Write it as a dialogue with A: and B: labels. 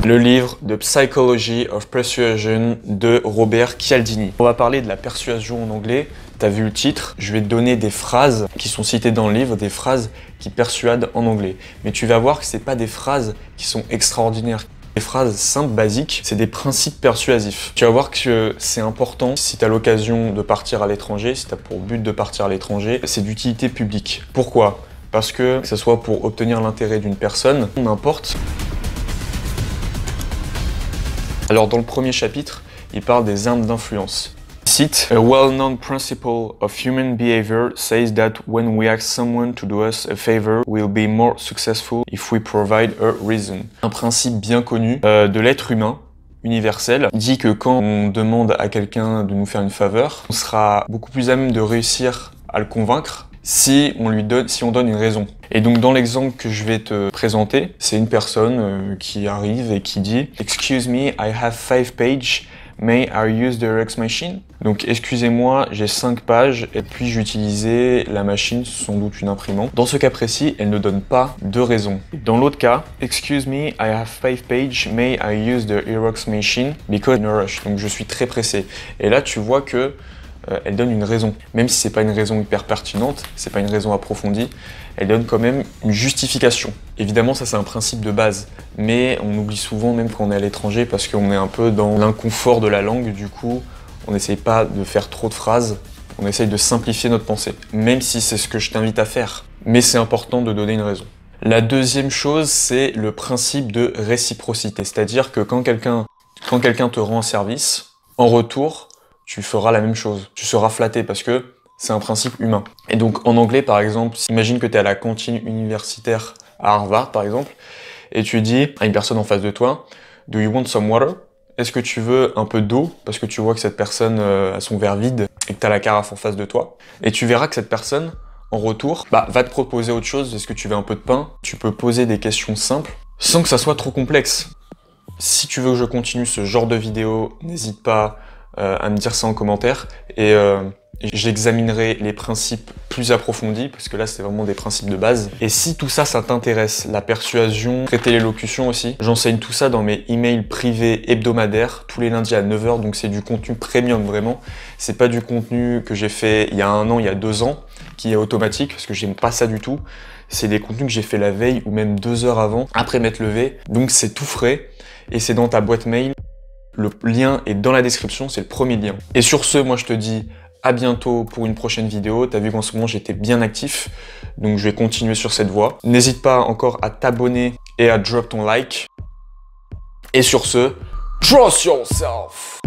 A: Le livre The Psychology of Persuasion de Robert Cialdini. On va parler de la persuasion en anglais. T'as vu le titre, je vais te donner des phrases qui sont citées dans le livre, des phrases qui persuadent en anglais. Mais tu vas voir que c'est pas des phrases qui sont extraordinaires. Des phrases simples, basiques, c'est des principes persuasifs. Tu vas voir que c'est important, si tu as l'occasion de partir à l'étranger, si tu as pour but de partir à l'étranger, c'est d'utilité publique. Pourquoi? Parce que ce soit pour obtenir l'intérêt d'une personne, n'importe. Alors dans le premier chapitre, il parle des armes d'influence. Il cite: A well-known principle of human behavior says that when we ask someone to do us a favor, we'll be more successful if we provide a reason. Un principe bien connu de l'être humain, universel, dit que quand on demande à quelqu'un de nous faire une faveur, on sera beaucoup plus à même de réussir à le convaincre si on donne une raison. Et donc dans l'exemple que je vais te présenter, c'est une personne qui arrive et qui dit « Excuse me, I have 5 pages. May I use the Xerox machine ?» Donc excusez-moi, j'ai 5 pages et puis-je utiliser la machine, sans doute une imprimante. Dans ce cas précis, elle ne donne pas de raison. Dans l'autre cas, Excuse me, I have 5 pages. May I use the Xerox machine because I'm in a rush. Donc je suis très pressé. Et là tu vois que elle donne une raison. Même si c'est pas une raison hyper pertinente, c'est pas une raison approfondie, elle donne quand même une justification. Évidemment, ça c'est un principe de base, mais on oublie souvent, même quand on est à l'étranger, parce qu'on est un peu dans l'inconfort de la langue, du coup, on n'essaye pas de faire trop de phrases, on essaye de simplifier notre pensée, même si c'est ce que je t'invite à faire. Mais c'est important de donner une raison. La deuxième chose, c'est le principe de réciprocité, c'est-à-dire que quand quelqu'un te rend un service, en retour, tu feras la même chose. Tu seras flatté parce que c'est un principe humain. Et donc en anglais, par exemple, imagine que tu es à la cantine universitaire à Harvard, par exemple, et tu dis à une personne en face de toi, « Do you want some water ?» Est-ce que tu veux un peu d'eau? Parce que tu vois que cette personne a son verre vide et que tu as la carafe en face de toi. Et tu verras que cette personne, en retour, va te proposer autre chose. Est-ce que tu veux un peu de pain? Tu peux poser des questions simples sans que ça soit trop complexe. Si tu veux que je continue ce genre de vidéo, n'hésite pas à me dire ça en commentaire et j'examinerai les principes plus approfondis parce que là c'est vraiment des principes de base. Et si tout ça, ça t'intéresse, la persuasion, traiter l'élocution aussi, j'enseigne tout ça dans mes emails privés hebdomadaires tous les lundis à 9 h, donc c'est du contenu premium vraiment. C'est pas du contenu que j'ai fait il y a 1 an, il y a 2 ans, qui est automatique parce que j'aime pas ça du tout. C'est des contenus que j'ai fait la veille ou même 2 heures avant, après m'être levé, donc c'est tout frais et c'est dans ta boîte mail. Le lien est dans la description, c'est le premier lien. Et sur ce, moi je te dis à bientôt pour une prochaine vidéo. T'as vu qu'en ce moment j'étais bien actif, donc je vais continuer sur cette voie. N'hésite pas encore à t'abonner et à drop ton like. Et sur ce, trust yourself!